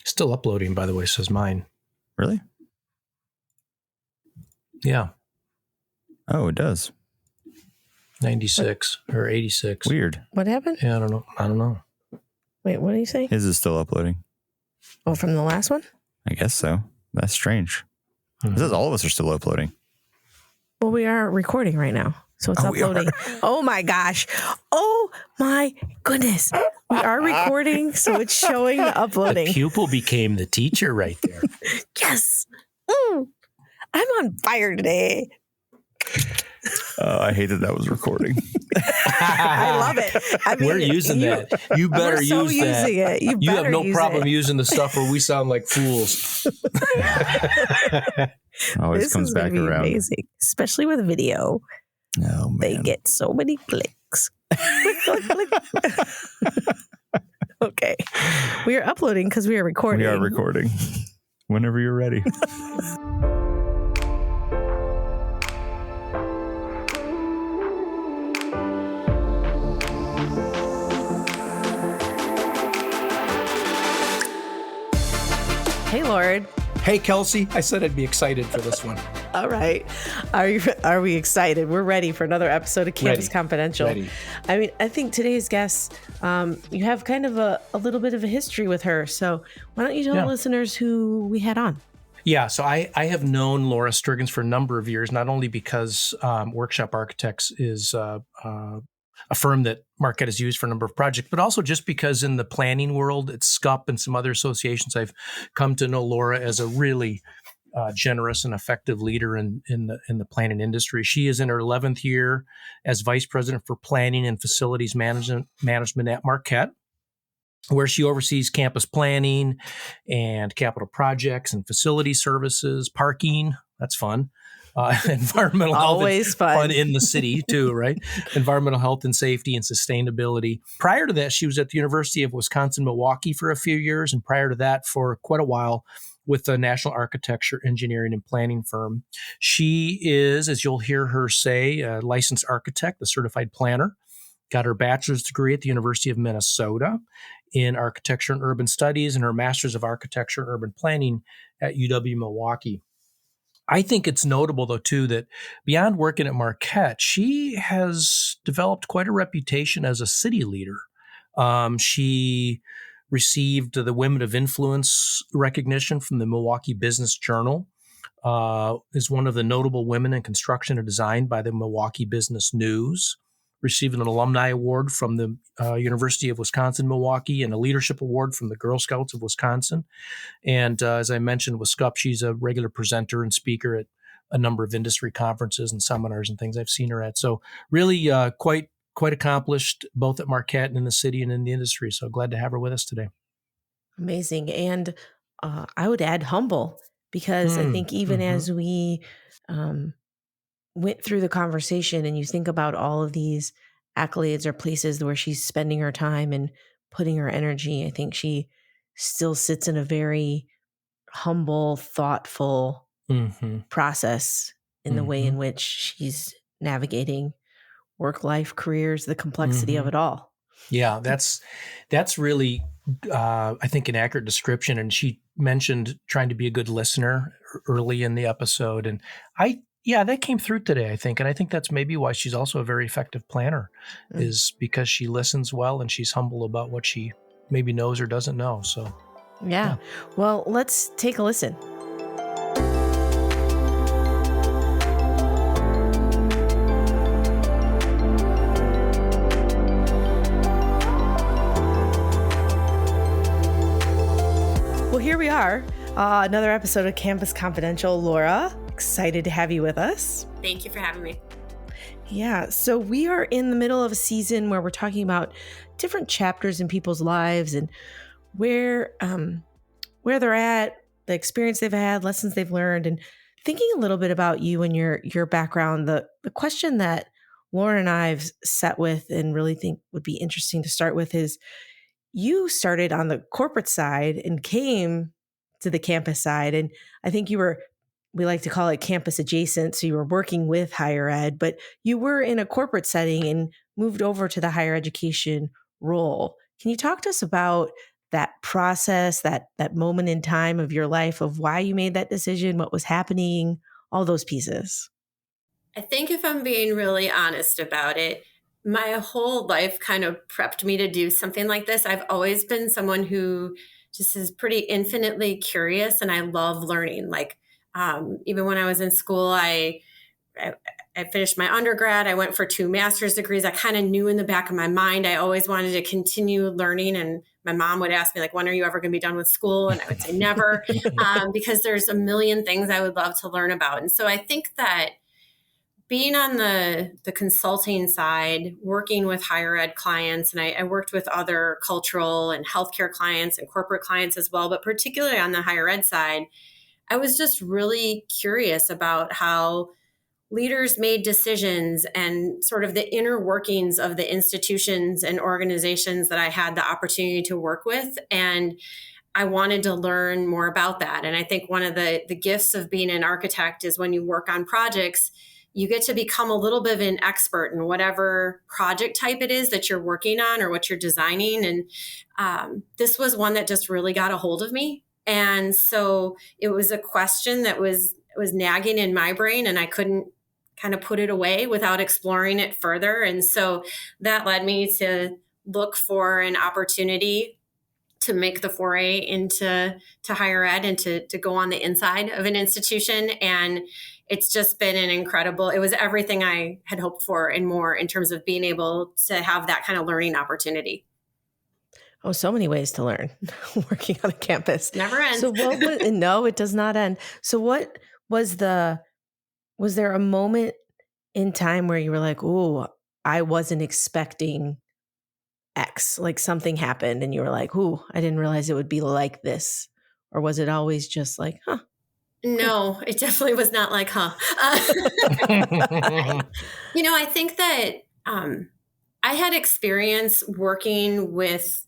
Still uploading, by the way, says mine. Really? Yeah. Oh, it does. 96 or 86. Weird. What happened? Yeah, I don't know. Wait, what do you say? His is still uploading. Oh, from the last one? I guess so. That's strange. It says all of us are still uploading. Well, we are recording right now, so it's uploading. Oh my gosh. Oh my goodness. We are recording, so it's showing the uploading. The pupil became the teacher right there. Yes. I'm on fire today. I hate that was recording. I love it. I mean, we're using that. You better use that. It. You have no problem using the stuff where we sound like fools. Always this comes is back around. Amazing, especially with video. Oh, man. They get so many clicks. Click, click, click. Okay. We are uploading because we are recording. We are recording. Whenever you're ready. Hey, Loren. Hey, Kelsey. I said I'd be excited for this one. All right. Are we excited? We're ready for another episode of Campus Confidential. Ready. I mean, I think today's guest, you have kind of a little bit of a history with her. So why don't you tell the listeners who we had on? Yeah, so I have known Lora Strigens for a number of years, not only because Workshop Architects is a firm that Marquette has used for a number of projects, but also just because in the planning world, at SCUP and some other associations, I've come to know Lora as a really generous and effective leader in the planning industry. She is in her 11th year as Vice President for Planning and Facilities Management at Marquette, where she oversees campus planning and capital projects and facility services, parking. That's fun. Environmental Always health fun in the city too, right? Environmental health and safety and sustainability. Prior to that, she was at the University of Wisconsin-Milwaukee for a few years, and prior to that, for quite a while, with the National Architecture, Engineering, and Planning firm. She is, as you'll hear her say, a licensed architect, a certified planner. Got her bachelor's degree at the University of Minnesota in Architecture and Urban Studies, and her master's of Architecture and Urban Planning at UW-Milwaukee. I think it's notable, though, too, that beyond working at Marquette, she has developed quite a reputation as a city leader. She received the Women of Influence recognition from the Milwaukee Business Journal, is one of the notable women in construction and design by the Milwaukee Business News, received an alumni award from the University of Wisconsin-Milwaukee and a leadership award from the Girl Scouts of Wisconsin. And as I mentioned with SCUP, she's a regular presenter and speaker at a number of industry conferences and seminars and things I've seen her at. So really quite accomplished, both at Marquette and in the city and in the industry. So glad to have her with us today. Amazing. And I would add humble, because I think even as we went through the conversation and you think about all of these accolades or places where she's spending her time and putting her energy, I think she still sits in a very humble, thoughtful process in the way in which she's navigating work, life, careers, the complexity of it all. Yeah, that's really, I think, an accurate description. And she mentioned trying to be a good listener early in the episode. And that came through today, I think. And I think that's maybe why she's also a very effective planner, is because she listens well and she's humble about what she maybe knows or doesn't know. So, yeah. Well, let's take a listen. Well, here we are. Another episode of Campus Confidential. Lora, excited to have you with us. Thank you for having me. Yeah, so we are in the middle of a season where we're talking about different chapters in people's lives and where they're at, the experience they've had, lessons they've learned, and thinking a little bit about you and your background. The question that Loren and I've sat with and really think would be interesting to start with is, you started on the corporate side and came to the campus side. And I think we like to call it campus adjacent. So you were working with higher ed, but you were in a corporate setting and moved over to the higher education role. Can you talk to us about that process, that moment in time of your life of why you made that decision, what was happening, all those pieces? I think if I'm being really honest about it, my whole life kind of prepped me to do something like this. I've always been someone who just is pretty infinitely curious, and I love learning. Like, even when I was in school, I finished my undergrad. I went for 2 master's degrees. I kind of knew in the back of my mind, I always wanted to continue learning. And my mom would ask me, like, when are you ever going to be done with school? And I would say never, because there's a million things I would love to learn about. And so I think that being on the consulting side, working with higher ed clients, and I worked with other cultural and healthcare clients and corporate clients as well, but particularly on the higher ed side, I was just really curious about how leaders made decisions and sort of the inner workings of the institutions and organizations that I had the opportunity to work with. And I wanted to learn more about that. And I think one of the gifts of being an architect is when you work on projects, you get to become a little bit of an expert in whatever project type it is that you're working on or what you're designing. And this was one that just really got a hold of me. And so it was a question that was nagging in my brain, and I couldn't kind of put it away without exploring it further. And so that led me to look for an opportunity to make the foray into higher ed and to go on the inside of an institution. And it's just been it was everything I had hoped for and more in terms of being able to have that kind of learning opportunity. Oh, so many ways to learn working on a campus. Never ends. So no, it does not end. So what was there a moment in time where you were like, "Ooh, I wasn't expecting X," like something happened and you were like, "Ooh, I didn't realize it would be like this." Or was it always just like, "Huh"? No, it definitely was not like, huh. I think that I had experience working with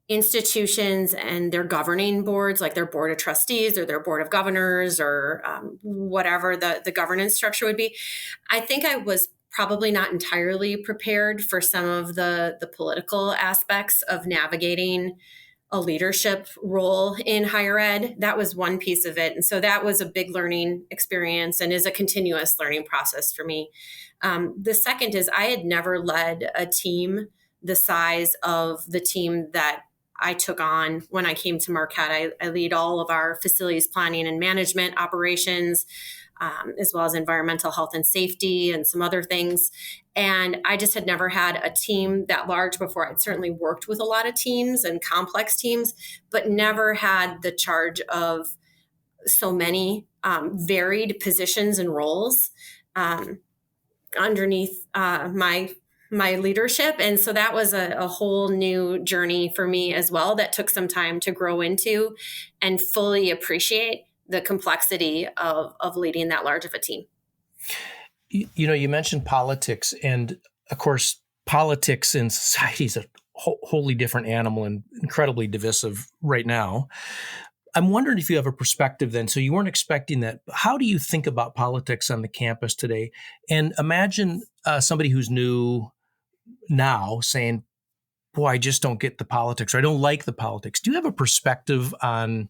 institutions and their governing boards, like their board of trustees or their board of governors or whatever the governance structure would be. I think I was probably not entirely prepared for some of the political aspects of navigating a leadership role in higher ed. That was one piece of it. And so that was a big learning experience and is a continuous learning process for me. The second is I had never led a team the size of the team that I took on when I came to Marquette. I lead all of our facilities planning and management operations, as well as environmental health and safety and some other things. And I just had never had a team that large before. I'd certainly worked with a lot of teams and complex teams, but never had the charge of so many varied positions and roles underneath my leadership. And so that was a whole new journey for me as well that took some time to grow into and fully appreciate the complexity of leading that large of a team. You mentioned politics, and of course, politics in society is a wholly different animal and incredibly divisive right now. I'm wondering if you have a perspective then. So you weren't expecting that. How do you think about politics on the campus today? And imagine somebody who's new now saying, boy, I just don't get the politics, or I don't like the politics. Do you have a perspective on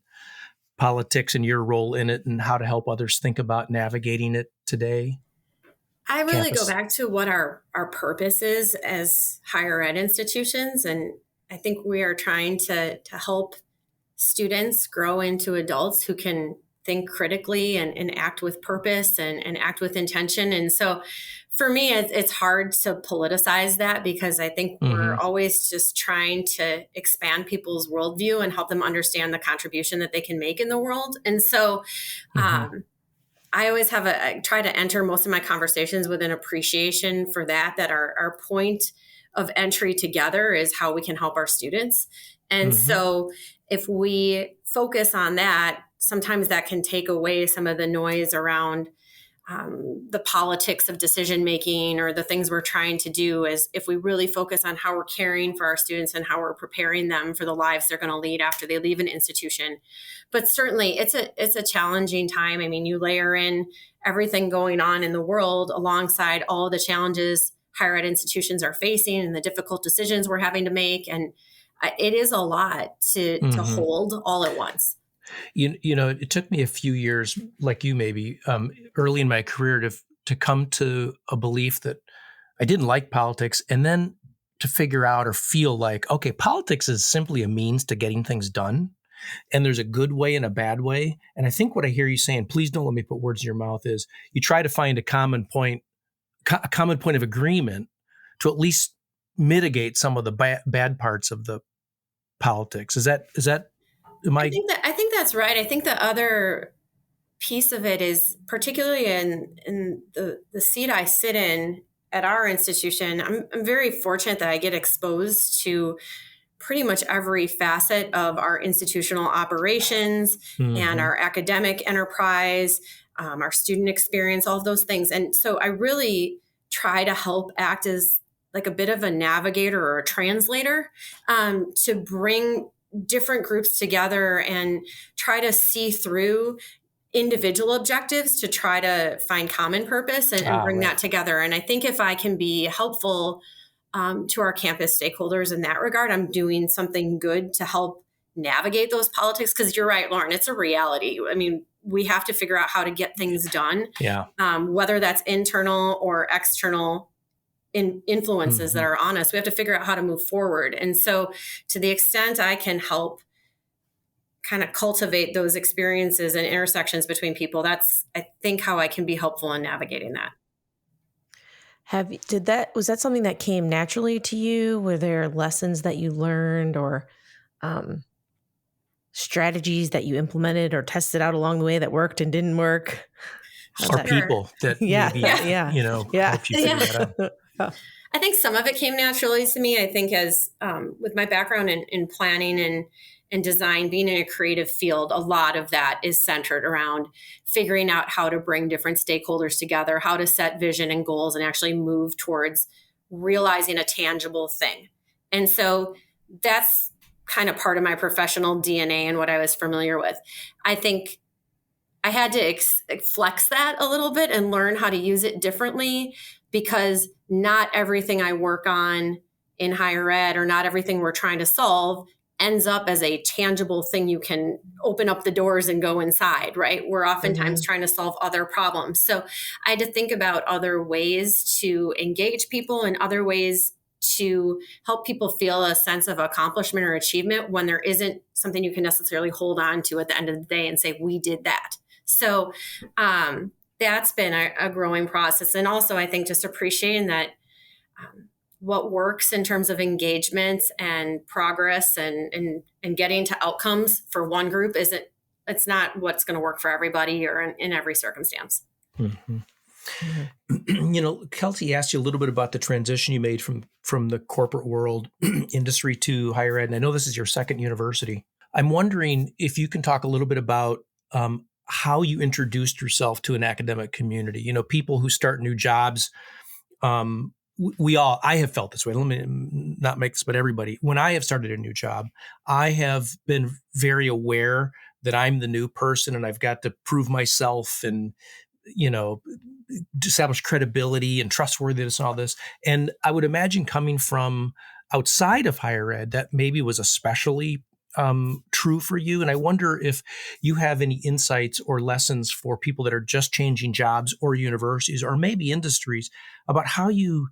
politics and your role in it and how to help others think about navigating it today? I really go back to what our purpose is as higher ed institutions. And I think we are trying to help students grow into adults who can think critically and act with purpose and act with intention. And so for me, it's hard to politicize that because I think we're always just trying to expand people's worldview and help them understand the contribution that they can make in the world. And so I always I try to enter most of my conversations with an appreciation for that our point of entry together is how we can help our students. And so if we focus on that, sometimes that can take away some of the noise around the politics of decision making or the things we're trying to do. Is if we really focus on how we're caring for our students and how we're preparing them for the lives they're going to lead after they leave an institution. But certainly it's a challenging time. I mean, you layer in everything going on in the world alongside all the challenges higher ed institutions are facing and the difficult decisions we're having to make. And it is a lot to hold all at once. You know, it took me a few years, like you maybe, early in my career to come to a belief that I didn't like politics, and then to figure out or feel like, okay, politics is simply a means to getting things done. And there's a good way and a bad way. And I think what I hear you saying, please don't let me put words in your mouth, is you try to find a common point of agreement to at least mitigate some of the bad parts of the politics. I think that's right. I think the other piece of it is, particularly in the seat I sit in at our institution, I'm very fortunate that I get exposed to pretty much every facet of our institutional operations and our academic enterprise, our student experience, all of those things. And so I really try to help act as like a bit of a navigator or a translator, to bring different groups together and try to see through individual objectives to try to find common purpose and bring that together. And I think if I can be helpful to our campus stakeholders in that regard, I'm doing something good to help navigate those politics. Because you're right, Loren, it's a reality. I mean, we have to figure out how to get things done, whether that's internal or external influences that are on us. We have to figure out how to move forward. And so to the extent I can help kind of cultivate those experiences and intersections between people, that's, I think, how I can be helpful in navigating that. Was that something that came naturally to you? Were there lessons that you learned or strategies that you implemented or tested out along the way that worked and didn't work? Or people that helped you figure that out? I think some of it came naturally to me. I think as with my background in planning and design, being in a creative field, a lot of that is centered around figuring out how to bring different stakeholders together, how to set vision and goals and actually move towards realizing a tangible thing. And so that's kind of part of my professional DNA and what I was familiar with. I think I had to flex that a little bit and learn how to use it differently, because not everything I work on in higher ed or not everything we're trying to solve ends up as a tangible thing you can open up the doors and go inside, right? We're oftentimes trying to solve other problems. So I had to think about other ways to engage people and other ways to help people feel a sense of accomplishment or achievement when there isn't something you can necessarily hold on to at the end of the day and say, we did that. So that's been a growing process. And also, I think just appreciating that what works in terms of engagement and progress and getting to outcomes for one group it's not what's going to work for everybody or in every circumstance. You know, Kelsey asked you a little bit about the transition you made from the corporate world industry to higher ed. And I know this is your second university. I'm wondering if you can talk a little bit about how you introduced yourself to an academic community. You know, people who start new jobs, I have felt this way. Let me not make this, but everybody, when I have started a new job, I have been very aware that I'm the new person and I've got to prove myself and, establish credibility and trustworthiness and all this. And I would imagine coming from outside of higher ed, that maybe was especially true for you. And I wonder if you have any insights or lessons for people that are just changing jobs or universities or maybe industries about how you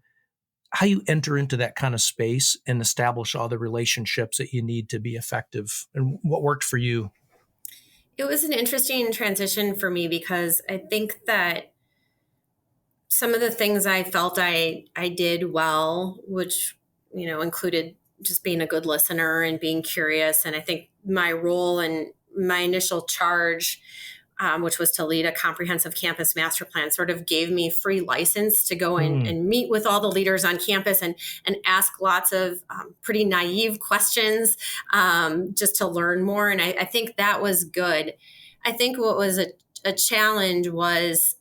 enter into that kind of space and establish all the relationships that you need to be effective, and what worked for you. It was an interesting transition for me because I think that some of the things I felt I did well, which, included just being a good listener and being curious. And I think my role and my initial charge, which was to lead a comprehensive campus master plan, sort of gave me free license to go in and meet with all the leaders on campus and ask lots of pretty naive questions just to learn more. And I think that was good. I think what was a challenge was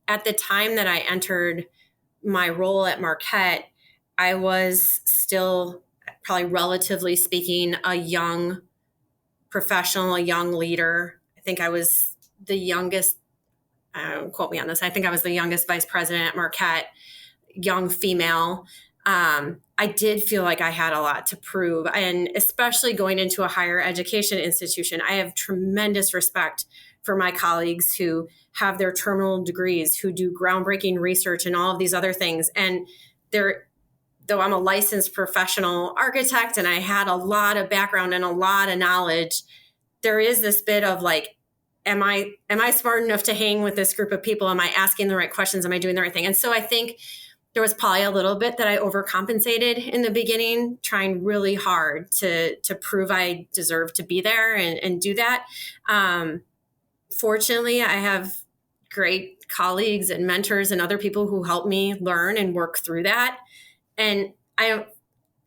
at the time that I entered my role at Marquette, I was still probably relatively speaking a young professional, a young leader. I think I was the youngest, quote me on this, I think I was the youngest vice president at Marquette, young female. I did feel like I had a lot to prove. And especially going into a higher education institution, I have tremendous respect for my colleagues who have their terminal degrees, who do groundbreaking research and all of these other things. And though I'm a licensed professional architect and I had a lot of background and a lot of knowledge, there is this bit of like, am I smart enough to hang with this group of people? Am I asking the right questions? Am I doing the right thing? And so I think there was probably a little bit that I overcompensated in the beginning, trying really hard to prove I deserve to be there and do that. Fortunately, I have great colleagues and mentors and other people who help me learn and work through that. And it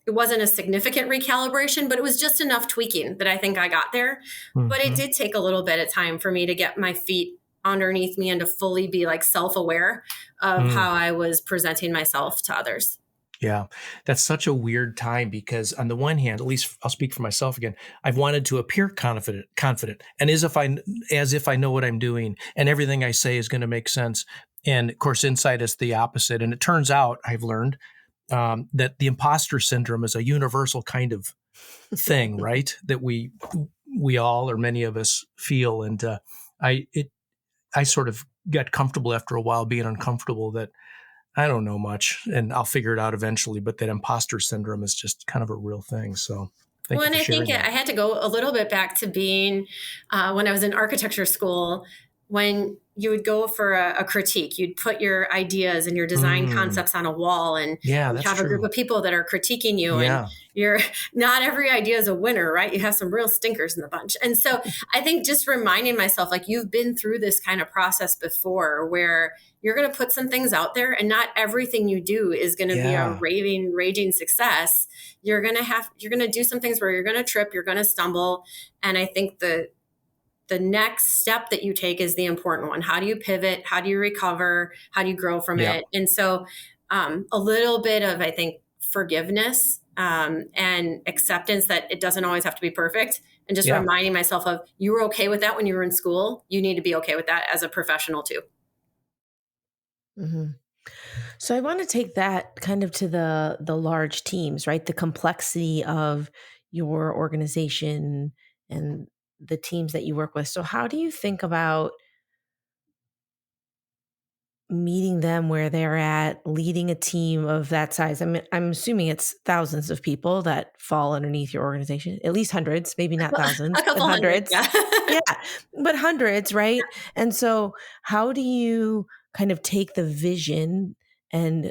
wasn't a significant recalibration, but it was just enough tweaking that I think I got there. Mm-hmm. But it did take a little bit of time for me to get my feet underneath me and to fully be like self-aware of how I was presenting myself to others. Yeah, that's such a weird time because on the one hand, at least I'll speak for myself again, I've wanted to appear confident and as if I know what I'm doing and everything I say is going to make sense. And of course, inside is the opposite. And it turns out I've learned that the imposter syndrome is a universal kind of thing, right? That we all, or many of us, feel. And I sort of got comfortable after a while being uncomfortable that I don't know much and I'll figure it out eventually. But that imposter syndrome is just kind of a real thing. So thank you for sharing that. I had to go a little bit back to being when I was in architecture school, when you would go for a critique, you'd put your ideas and your design concepts on a wall and you have a group of people that are critiquing you and not every idea is a winner, right? You have some real stinkers in the bunch. And so I think just reminding myself, like you've been through this kind of process before where you're going to put some things out there and not everything you do is going to be a raging success. You're going to do some things where you're going to trip, you're going to stumble. And I think the next step that you take is the important one. How do you pivot? How do you recover? How do you grow from it? And so a little bit of, I think, forgiveness and acceptance that it doesn't always have to be perfect. And just reminding myself of, you were okay with that when you were in school. You need to be okay with that as a professional too. Mm-hmm. So I want to take that kind of to the large teams, right? The complexity of your organization and the teams that you work with. So how do you think about meeting them where they're at, leading a team of that size? I mean, I'm assuming it's thousands of people that fall underneath your organization, at least hundreds, maybe not thousands, but hundreds. Yeah, but hundreds, right? And so how do you kind of take the vision and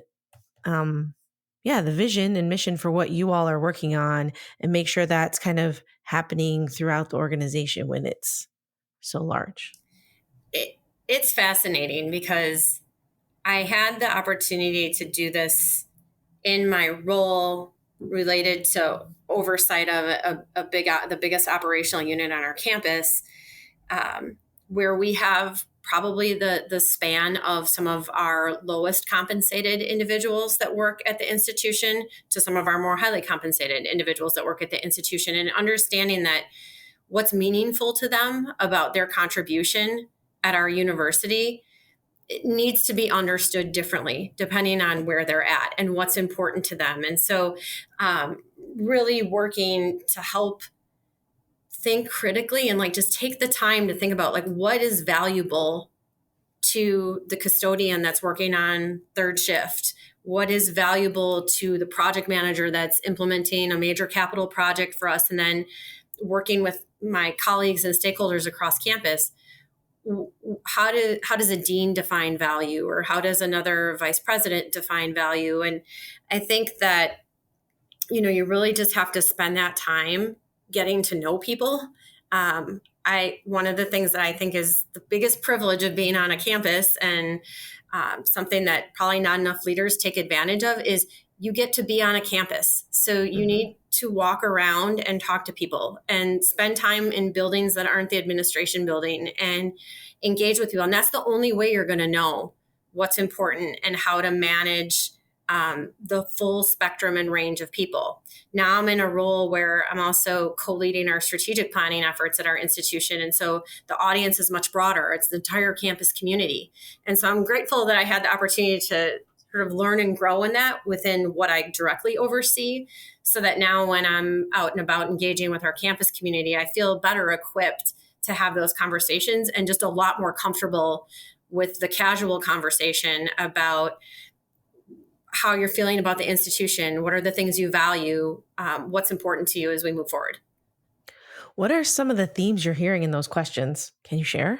the vision and mission for what you all are working on and make sure that's kind of happening throughout the organization when it's so large? It's fascinating because I had the opportunity to do this in my role related to oversight of the biggest operational unit on our campus, where we have probably the span of some of our lowest compensated individuals that work at the institution to some of our more highly compensated individuals that work at the institution, and understanding that what's meaningful to them about their contribution at our university, it needs to be understood differently depending on where they're at and what's important to them. And so really working to help think critically and like just take the time to think about like what is valuable to the custodian that's working on third shift, what is valuable to the project manager that's implementing a major capital project for us, and then working with my colleagues and stakeholders across campus. How does a dean define value, or how does another vice president define value? And I think that, you really just have to spend that time getting to know people. One of the things that I think is the biggest privilege of being on a campus, and something that probably not enough leaders take advantage of, is you get to be on a campus. So you need to walk around and talk to people and spend time in buildings that aren't the administration building and engage with people. And that's the only way you're going to know what's important and how to manage the full spectrum and range of people. Now I'm in a role where I'm also co-leading our strategic planning efforts at our institution. And so the audience is much broader. It's the entire campus community. And so I'm grateful that I had the opportunity to sort of learn and grow in that within what I directly oversee, so that now when I'm out and about engaging with our campus community, I feel better equipped to have those conversations and just a lot more comfortable with the casual conversation about how you're feeling about the institution. What are the things you value? What's important to you as we move forward? What are some of the themes you're hearing in those questions? Can you share?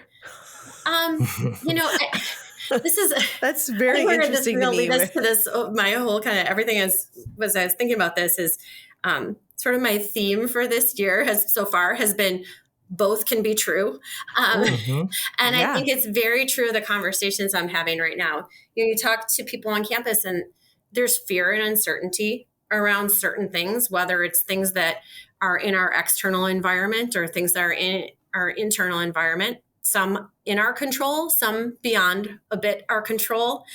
This is that's very interesting to me. My whole kind of everything as I was thinking about this is sort of my theme for this year has been both can be true. And I think it's very true, the conversations I'm having right now. You talk to people on campus and there's fear and uncertainty around certain things, whether it's things that are in our external environment or things that are in our internal environment, some in our control, some beyond a bit our control.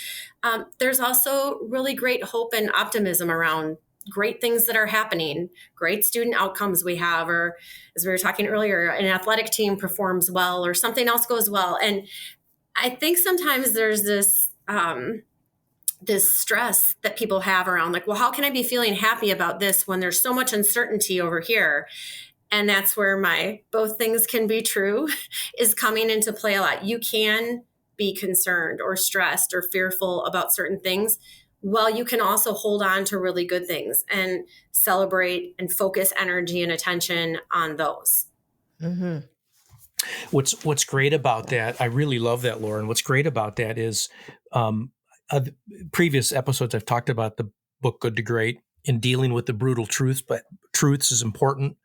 There's also really great hope and optimism around great things that are happening, great student outcomes we have, or as we were talking earlier, an athletic team performs well or something else goes well. And I think sometimes there's this stress that people have around like, well, how can I be feeling happy about this when there's so much uncertainty over here? And that's where my both things can be true is coming into play a lot. You can be concerned or stressed or fearful about certain things. Well, you can also hold on to really good things and celebrate and focus energy and attention on those. Mm-hmm. What's great about that, I really love that, Loren. What's great about that is previous episodes I've talked about the book Good to Great in dealing with the brutal truths, but truths is important.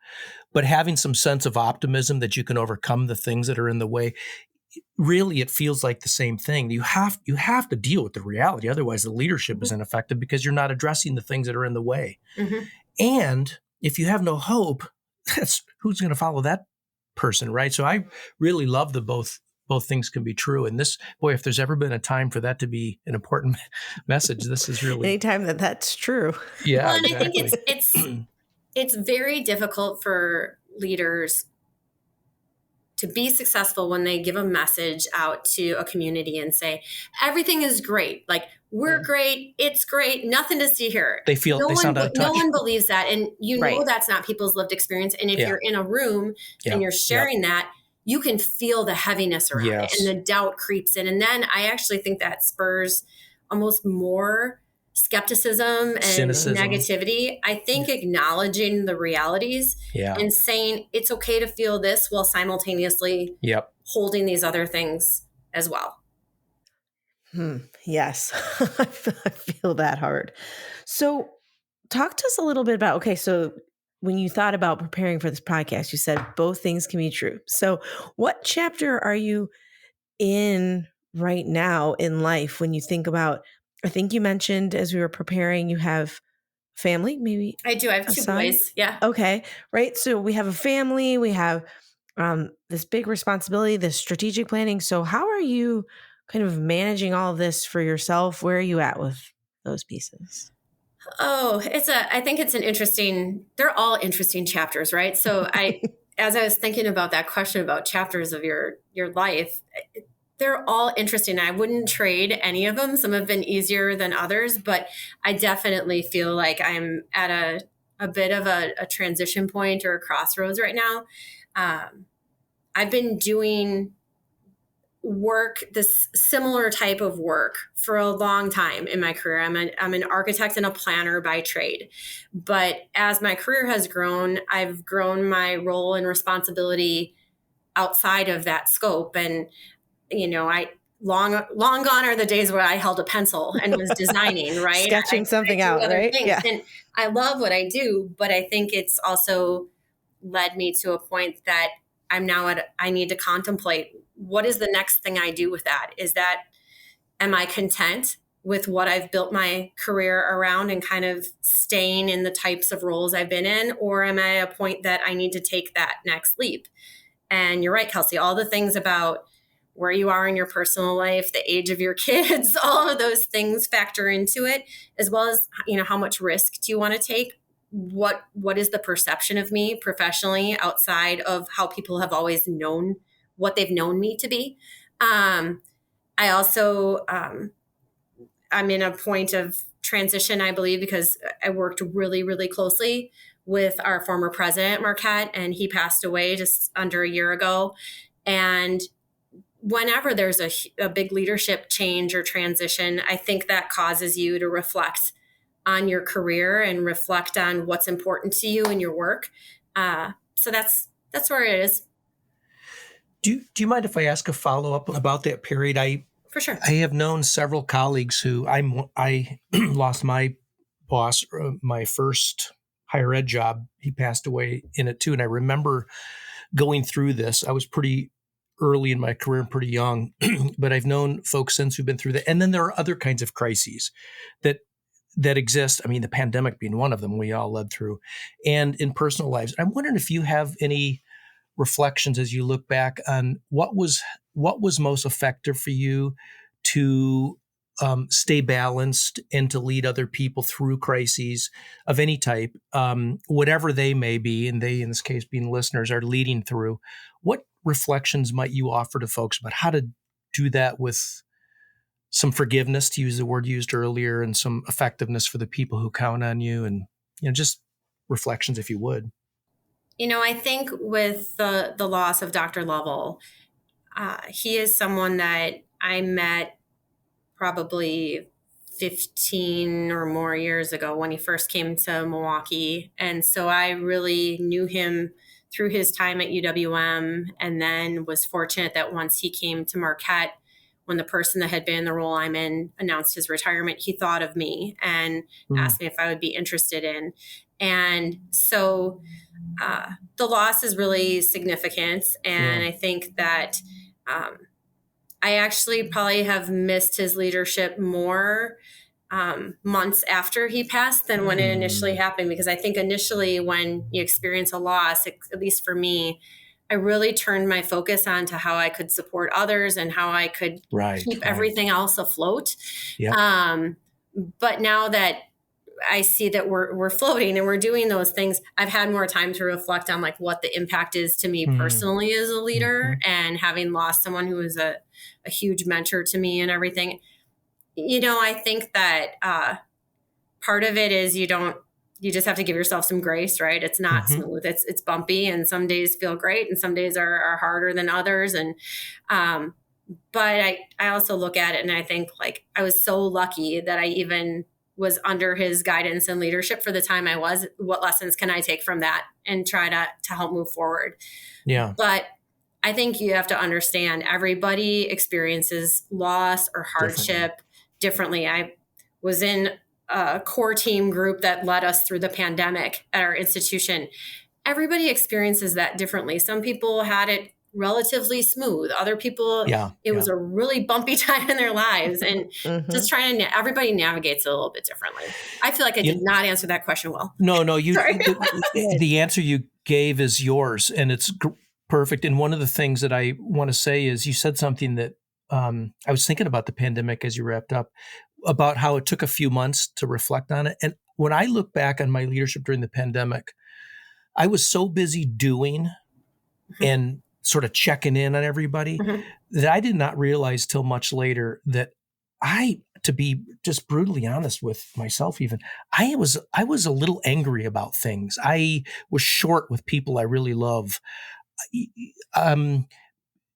But having some sense of optimism that you can overcome the things that are in the way, really it feels like the same thing. You have to deal with the reality. Otherwise, the leadership is ineffective because you're not addressing the things that are in the way. Mm-hmm. And if you have no hope, that's who's going to follow that person, right? So I really love the both things can be true. And this, boy, if there's ever been a time for that to be an important message, this is really anytime that's true. Yeah, well, and exactly. I think it's very difficult for leaders to be successful when they give a message out to a community and say, everything is great. Like, we're great. It's great. Nothing to see here. They sound out of touch. No one believes that. And know that's not people's lived experience. And if you're in a room and you're sharing that, you can feel the heaviness around it and the doubt creeps in. And then I actually think that spurs almost more skepticism and cynicism. Negativity. I think acknowledging the realities and saying it's okay to feel this while simultaneously holding these other things as well. Yes, I feel that hard. So talk to us a little bit about, so when you thought about preparing for this podcast, you said both things can be true. So what chapter are you in right now in life when you think about, I think you mentioned as we were preparing, you have family, maybe? I do. I have two boys. Yeah. Okay. Right. So we have a family, we have this big responsibility, this strategic planning. So how are you kind of managing all of this for yourself? Where are you at with those pieces? Oh, I think it's they're all interesting chapters, right? So as I was thinking about that question about chapters of your life, they're all interesting. I wouldn't trade any of them. Some have been easier than others, but I definitely feel like I'm at a bit of a transition point or a crossroads right now. I've been doing this similar type of work for a long time in my career. I'm an architect and a planner by trade. But as my career has grown, I've grown my role and responsibility outside of that scope. And, long gone are the days where I held a pencil and was designing, right? Sketching something out, right? Yeah. And I love what I do, but I think it's also led me to a point that I'm now I need to contemplate, what is the next thing I do with that? Am I content with what I've built my career around and kind of staying in the types of roles I've been in? Or am I at a point that I need to take that next leap? And you're right, Kelsey, all the things about where you are in your personal life, the age of your kids, all of those things factor into it, as well as, how much risk do you want to take? What is the perception of me professionally outside of how people have always known what they've known me to be? I also I'm in a point of transition, I believe, because I worked really, really closely with our former president, Marquette, and he passed away just under a year ago. And whenever there's a big leadership change or transition, I think that causes you to reflect on your career and reflect on what's important to you in your work. So that's where it is. Do you mind if I ask a follow-up about that period? For sure. I have known several colleagues who I lost my boss, my first higher ed job. He passed away in it too. And I remember going through this. I was pretty early in my career and pretty young, but I've known folks since who've been through that. And then there are other kinds of crises that exist. I mean, the pandemic being one of them we all led through, and in personal lives. I'm wondering if you have any reflections as you look back on what was most effective for you to stay balanced and to lead other people through crises of any type, whatever they may be, and they, in this case, being listeners, are leading through. What reflections might you offer to folks about how to do that with some forgiveness, to use the word used earlier, and some effectiveness for the people who count on you, and just reflections, if you would? I think with the loss of Dr. Lovell, he is someone that I met probably 15 or more years ago when he first came to Milwaukee. And so I really knew him through his time at UWM, and then was fortunate that once he came to Marquette, when the person that had been in the role I'm in announced his retirement, he thought of me and asked me if I would be interested in. And so the loss is really significant. And I think that I actually probably have missed his leadership more months after he passed than when it initially happened. Because I think initially when you experience a loss, at least for me, I really turned my focus on to how I could support others and how I could keep everything else afloat. Yep. But now that I see that we're floating and we're doing those things, I've had more time to reflect on like what the impact is to me personally as a leader, and having lost someone who was a huge mentor to me and everything. I think that part of it is you just have to give yourself some grace, right? It's not smooth. It's bumpy, and some days feel great and some days are harder than others. And, but I also look at it and I think like I was so lucky that I even was under his guidance and leadership for the time I was. What lessons can I take from that and try to help move forward? Yeah. But I think you have to understand everybody experiences loss or hardship differently. I was in a core team group that led us through the pandemic at our institution. Everybody experiences that differently. Some people had it relatively smooth. Other people, it was a really bumpy time in their lives, and just trying to, everybody navigates it a little bit differently. I feel like I did not answer that question well. No, the answer you gave is yours, and it's perfect. And one of the things that I want to say is you said something that I was thinking about the pandemic as you wrapped up, about how it took a few months to reflect on it. And when I look back on my leadership during the pandemic, I was so busy doing and sort of checking in on everybody that I did not realize till much later that to be just brutally honest with myself even, I was a little angry about things. I was short with people I really love. And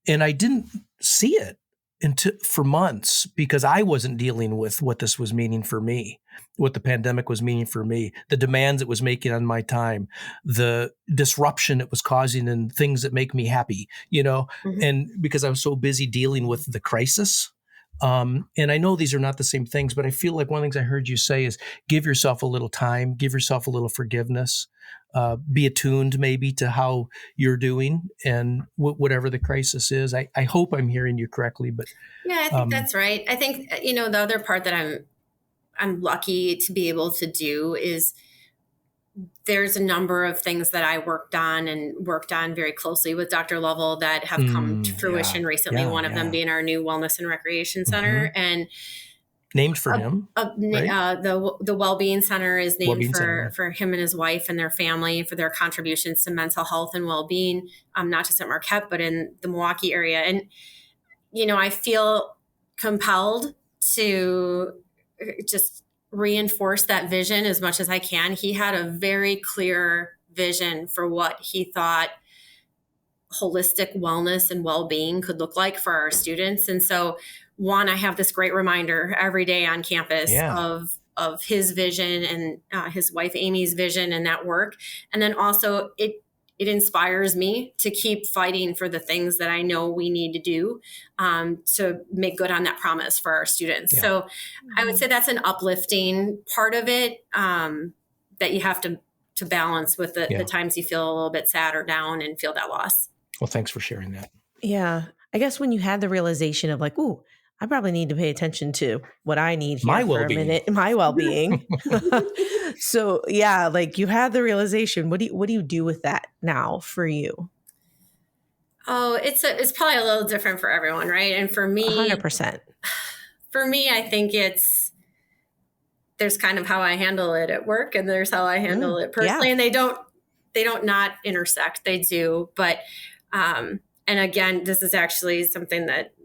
I didn't see it for months because I wasn't dealing with what this was meaning for me, what the pandemic was meaning for me, the demands it was making on my time, the disruption it was causing and things that make me happy, and because I was so busy dealing with the crisis. And I know these are not the same things, but I feel like one of the things I heard you say is give yourself a little time, give yourself a little forgiveness, be attuned maybe to how you're doing and whatever the crisis is. I hope I'm hearing you correctly, but yeah, I think that's right. I think, the other part that I'm lucky to be able to do is there's a number of things that I worked on very closely with Dr. Lovell that have come to fruition recently. One of them being our new Wellness and Recreation Center, and named for him. Right? The Wellbeing Center is named for him and his wife and their family for their contributions to mental health and well-being, not just at Marquette, but in the Milwaukee area. And, I feel compelled to just reinforce that vision as much as I can. He had a very clear vision for what he thought holistic wellness and well-being could look like for our students. And so one, I have this great reminder every day on campus of his vision and his wife Amy's vision and that work. And then also it inspires me to keep fighting for the things that I know we need to do to make good on that promise for our students. Yeah. So I would say that's an uplifting part of it that you have to balance with the times you feel a little bit sad or down and feel that loss. Well, thanks for sharing that. Yeah. I guess when you had the realization of like, ooh, I probably need to pay attention to what I need here my for well-being. a minute, my well-being. So yeah, like you had the realization. What do you do with that now for you? Oh, it's probably a little different for everyone, right? And for me, 100%. For me, I think there's kind of how I handle it at work, and there's how I handle it personally, and they don't not intersect. They do, but and again, this is actually something that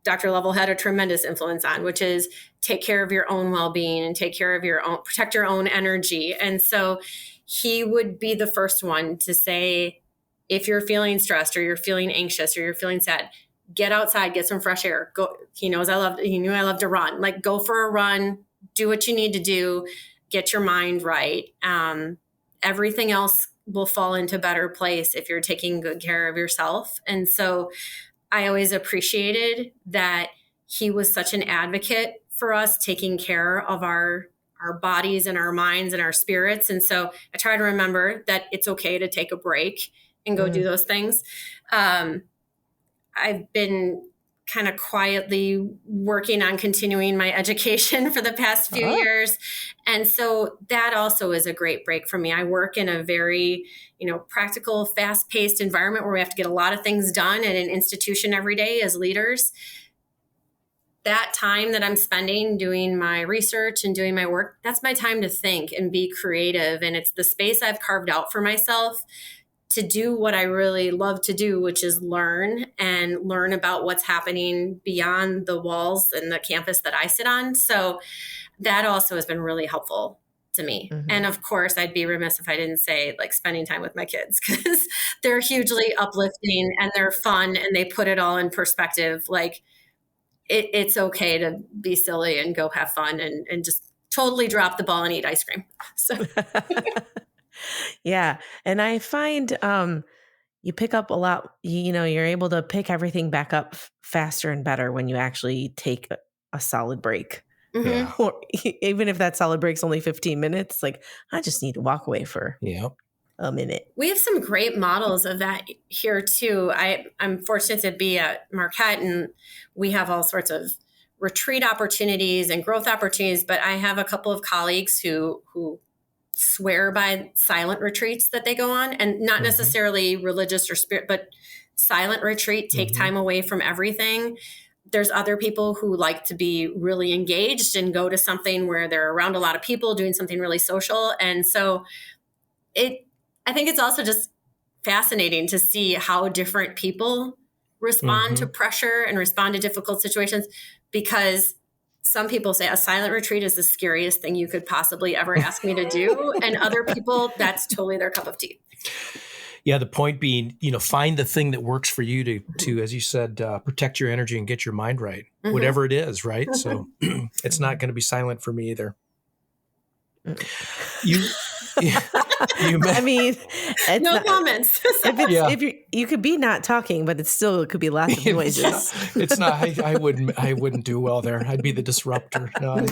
Dr. Lovell had a tremendous influence on, which is take care of your own well-being and protect your own energy. And so he would be the first one to say, if you're feeling stressed or you're feeling anxious or you're feeling sad, get outside, get some fresh air. Go. He knew I love to run. Like, go for a run, do what you need to do, get your mind right. Everything else will fall into better place if you're taking good care of yourself. And so I always appreciated that he was such an advocate for us taking care of our bodies and our minds and our spirits. And so I try to remember that it's okay to take a break and go do those things. I've been kind of quietly working on continuing my education for the past few years. And so that also is a great break for me. I work in a very, practical, fast-paced environment where we have to get a lot of things done at an institution every day as leaders. That time that I'm spending doing my research and doing my work, that's my time to think and be creative. And it's the space I've carved out for myself to do what I really love to do, which is learn about what's happening beyond the walls and the campus that I sit on. So that also has been really helpful to me. Mm-hmm. And of course, I'd be remiss if I didn't say like spending time with my kids, because they're hugely uplifting and they're fun and they put it all in perspective. Like it's okay to be silly and go have fun and just totally drop the ball and eat ice cream. So. Yeah. And I find you pick up a lot, you're able to pick everything back up faster and better when you actually take a solid break. Mm-hmm. Or even if that solid break's only 15 minutes, like I just need to walk away for a minute. We have some great models of that here too. I'm fortunate to be at Marquette, and we have all sorts of retreat opportunities and growth opportunities, but I have a couple of colleagues who swear by silent retreats that they go on, and not necessarily religious or spirit, but silent retreat, take time away from everything. There's other people who like to be really engaged and go to something where they're around a lot of people doing something really social. And so I think it's also just fascinating to see how different people respond to pressure and respond to difficult situations, because some people say a silent retreat is the scariest thing you could possibly ever ask me to do. And other people, that's totally their cup of tea. Yeah. The point being, find the thing that works for you to, as you said, protect your energy and get your mind right, whatever it is. Right. So it's not going to be silent for me either. I mean, no comments. If you could be not talking, but it could be lots of noises. It's not. I wouldn't do well there. I'd be the disruptor. No,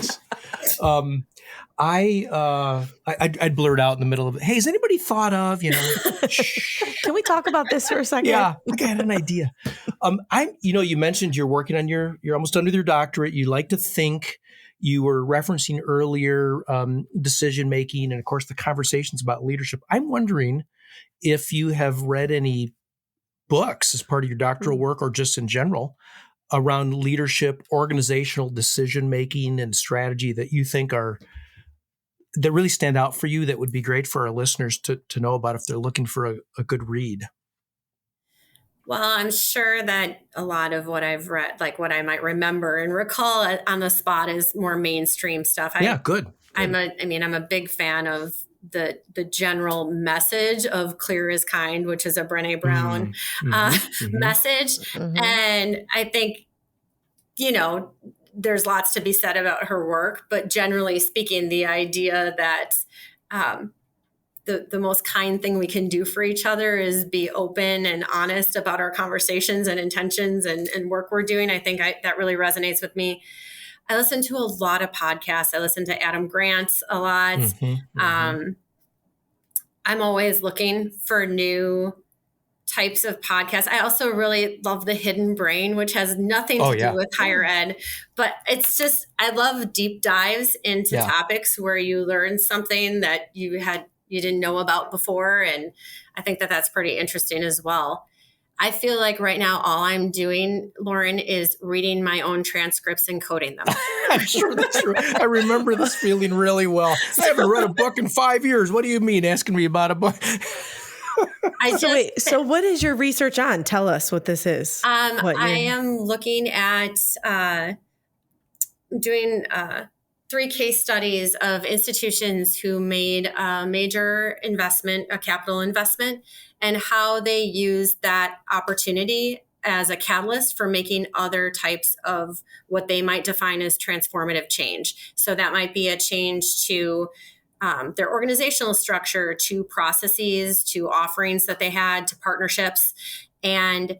I'd blurt out in the middle of it. Hey, has anybody thought of Can we talk about this for a second? Yeah, I got an idea. You mentioned you're working on you're almost done with your doctorate. You like to think. You were referencing earlier decision-making and, of course, the conversations about leadership. I'm wondering if you have read any books as part of your doctoral work or just in general around leadership, organizational decision-making and strategy that you think that really stand out for you that would be great for our listeners to know about if they're looking for a good read. Well, I'm sure that a lot of what I've read, like what I might remember and recall on the spot, is more mainstream stuff. Good. I'm a big fan of the general message of Clear as Kind, which is a Brené Brown message. Mm-hmm. And I think, there's lots to be said about her work, but generally speaking, the idea that the most kind thing we can do for each other is be open and honest about our conversations and intentions and work we're doing. I think that really resonates with me. I listen to a lot of podcasts. I listen to Adam Grant a lot. I'm always looking for new types of podcasts. I also really love The Hidden Brain, which has nothing to do with higher ed, but it's just, I love deep dives into topics where you learn something that you didn't know about before. And I think that that's pretty interesting as well. I feel like right now, all I'm doing, Loren, is reading my own transcripts and coding them. I'm sure that's true. I remember this feeling really well. I haven't read a book in 5 years. What do you mean asking me about a book? So what is your research on? Tell us what this is. I am looking at doing 3 case studies of institutions who made a major investment, a capital investment, and how they used that opportunity as a catalyst for making other types of what they might define as transformative change. So that might be a change to their organizational structure, to processes, to offerings that they had, to partnerships, and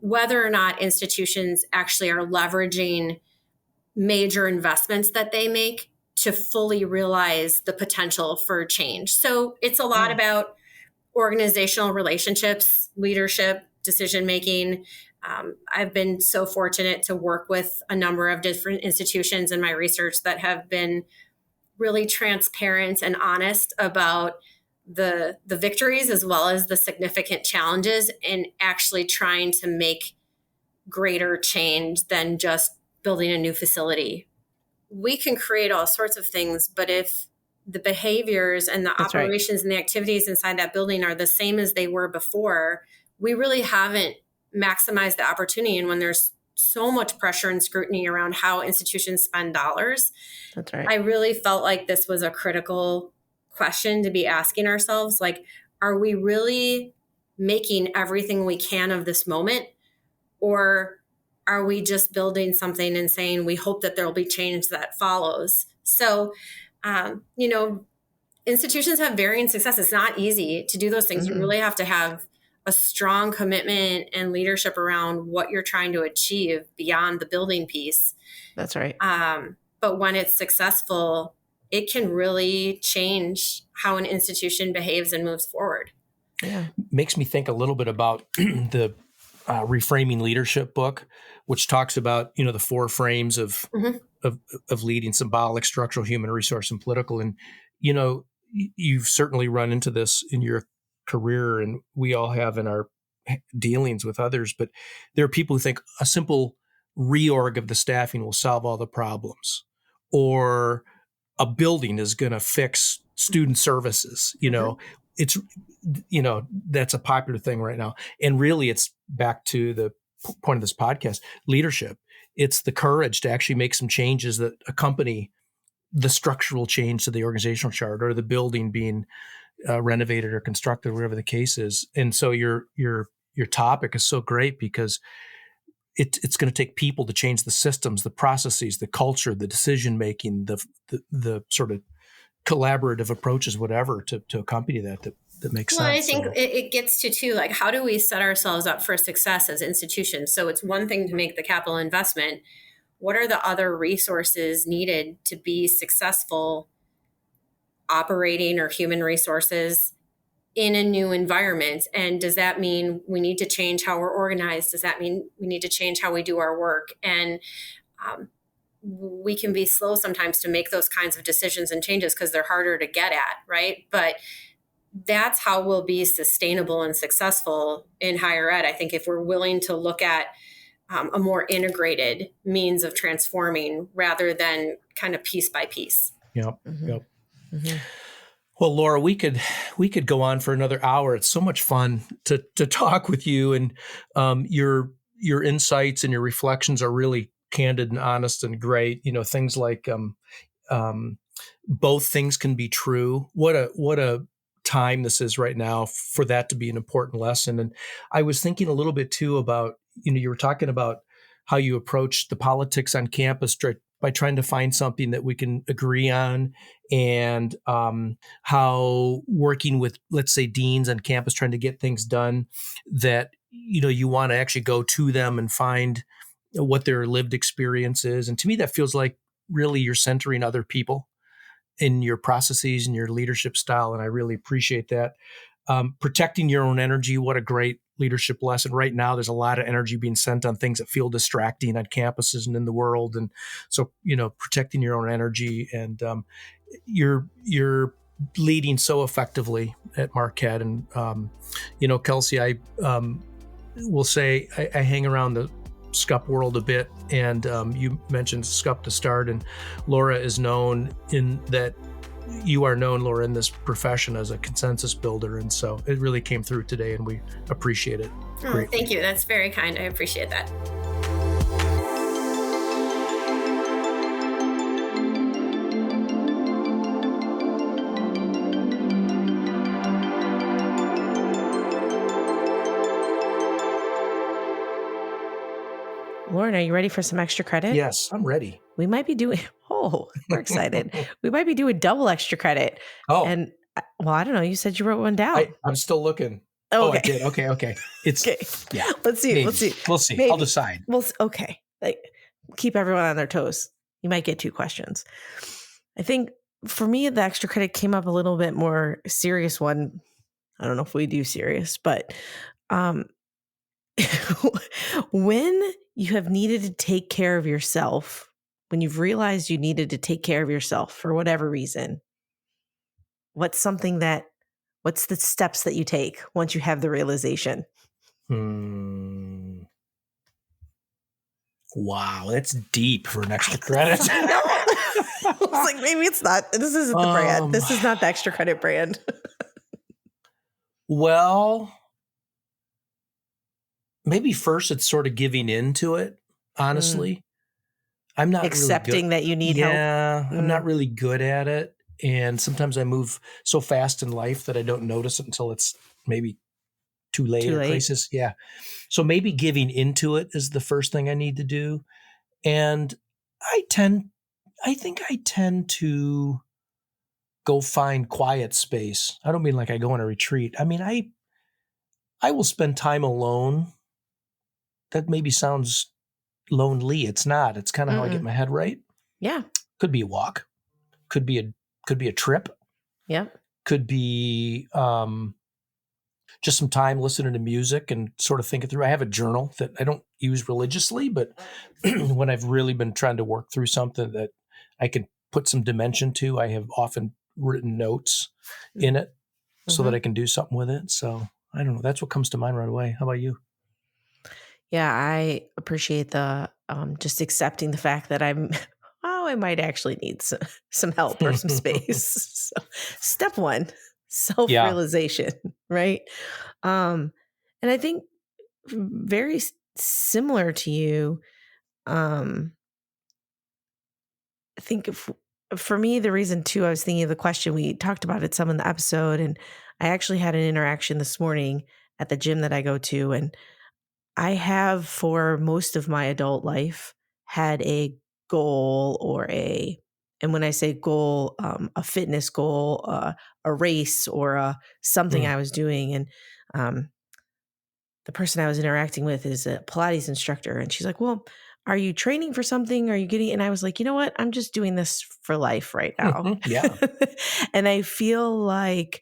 whether or not institutions actually are leveraging major investments that they make to fully realize the potential for change. So it's a lot about organizational relationships, leadership, decision-making. I've been so fortunate to work with a number of different institutions in my research that have been really transparent and honest about the victories as well as the significant challenges in actually trying to make greater change than just building a new facility. We can create all sorts of things, but if the behaviors and the operations and the activities inside that building are the same as they were before, we really haven't maximized the opportunity. And when there's so much pressure and scrutiny around how institutions spend dollars, that's right. I really felt like this was a critical question to be asking ourselves. Like, are we really making everything we can of this moment? Or are we just building something and saying we hope that there will be change that follows? So, institutions have varying success. It's not easy to do those things. You really have to have a strong commitment and leadership around what you're trying to achieve beyond the building piece. That's right. But when it's successful, it can really change how an institution behaves and moves forward. Yeah. Makes me think a little bit about the Reframing Leadership book, which talks about, the 4 frames of leading: symbolic, structural, human, resource, and political. And, you've certainly run into this in your career, and we all have in our dealings with others. But there are people who think a simple reorg of the staffing will solve all the problems, or a building is going to fix student services. It's, that's a popular thing right now. And really, it's back to the point of this podcast, leadership. It's the courage to actually make some changes that accompany the structural change to the organizational chart, or the building being renovated or constructed, whatever the case is. And so your topic is so great because it's going to take people to change the systems, the processes, the culture, the decision making, the sort of collaborative approaches, whatever, to accompany that makes sense. Well, I think it gets to too, like, how do we set ourselves up for success as institutions? So it's one thing to make the capital investment. What are the other resources needed to be successful operating, or human resources, in a new environment? And does that mean we need to change how we're organized? Does that mean we need to change how we do our work? And we can be slow sometimes to make those kinds of decisions and changes because they're harder to get at, right? But that's how we'll be sustainable and successful in higher ed. I think if we're willing to look at a more integrated means of transforming rather than kind of piece by piece. Yep. Well, Laura, we could go on for another hour. It's so much fun to talk with you, and your insights and your reflections are really candid and honest and great. Things like both things can be true. What a time this is right now for that to be an important lesson. And I was thinking a little bit too about, you were talking about how you approach the politics on campus by trying to find something that we can agree on, and how working with, let's say, deans on campus trying to get things done that, you want to actually go to them and find what their lived experience is. And to me, that feels like really you're centering other people in your processes and your leadership style. And I really appreciate that. Protecting your own energy. What a great leadership lesson. Right now, there's a lot of energy being sent on things that feel distracting on campuses and in the world. And so, protecting your own energy, and you're leading so effectively at Marquette. And, Kelsey, I will say I hang around the SCUP world a bit, and you mentioned SCUP to start, and Lora is known you are known, Laura, in this profession as a consensus builder. And so it really came through today, and we appreciate it. Thank you. That's very kind. I appreciate that. Loren, are you ready for some extra credit? Yes, I'm ready. We might be doing, we're excited. We might be doing double extra credit. Oh. And, I don't know. You said you wrote one down. I'm still looking. Okay. Oh, I did. Okay. It's okay. Yeah. Let's see. Maybe. Let's see. We'll see. Maybe. I'll decide. Okay. Keep everyone on their toes. You might get 2 questions. I think for me, the extra credit came up a little bit more serious one. I don't know if we do serious, but when you have needed to take care of yourself, when you've realized you needed to take care of yourself for whatever reason, what's the steps that you take once you have the realization? Wow, that's deep for an extra credit. I was like, maybe it's not. This isn't the brand. This is not the extra credit brand. Well, maybe first it's sort of giving into it, honestly. I'm not accepting really that you need help. Yeah, I'm not really good at it. And sometimes I move so fast in life that I don't notice it until it's maybe too late. Crisis. Yeah. So maybe giving into it is the first thing I need to do. And I think I tend to go find quiet space. I don't mean like I go on a retreat. I mean, I will spend time alone. That maybe sounds lonely. It's not. It's kind of how I get my head right. Yeah. Could be a walk. Could be a trip. Yeah. Could be just some time listening to music and sort of thinking through. I have a journal that I don't use religiously, but when I've really been trying to work through something that I can put some dimension to, I have often written notes in it so that I can do something with it. So I don't know. That's what comes to mind right away. How about you? Yeah, I appreciate the just accepting the fact that I might actually need some help or some space. So, step 1, self-realization, right? And I think very similar to you, I think for me, the reason too, I was thinking of the question, we talked about it some in the episode, and I actually had an interaction this morning at the gym that I go to, and I have for most of my adult life had a goal and when I say goal, a fitness goal, a race or something I was doing. And the person I was interacting with is a Pilates instructor. And she's like, well, are you training for something? Are you getting, and I was like, you know what? I'm just doing this for life right now. Yeah. And I feel like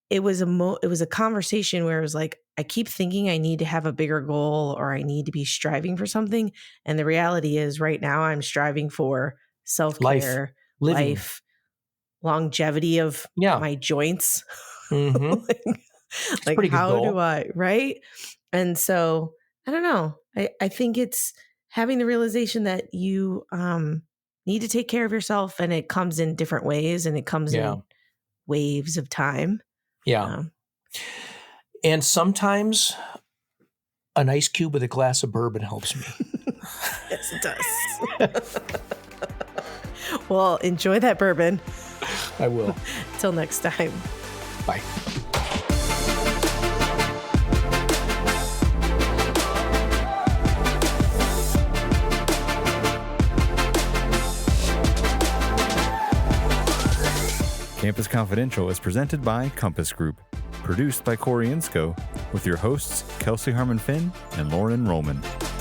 it was a conversation where it was like, I keep thinking I need to have a bigger goal or I need to be striving for something. And the reality is right now I'm striving for self-care, life, longevity of my joints. like how do I, right? And so I don't know. I think it's having the realization that you need to take care of yourself, and it comes in different ways, and it comes in waves of time. Yeah. And sometimes an ice cube with a glass of bourbon helps me. Yes, it does. Well, enjoy that bourbon. I will. Till next time. Bye. Campus Confidential is presented by Compass Group, produced by Corey Inscoe, with your hosts Kelsey, Harmon, Finn, and Loren and Rullman.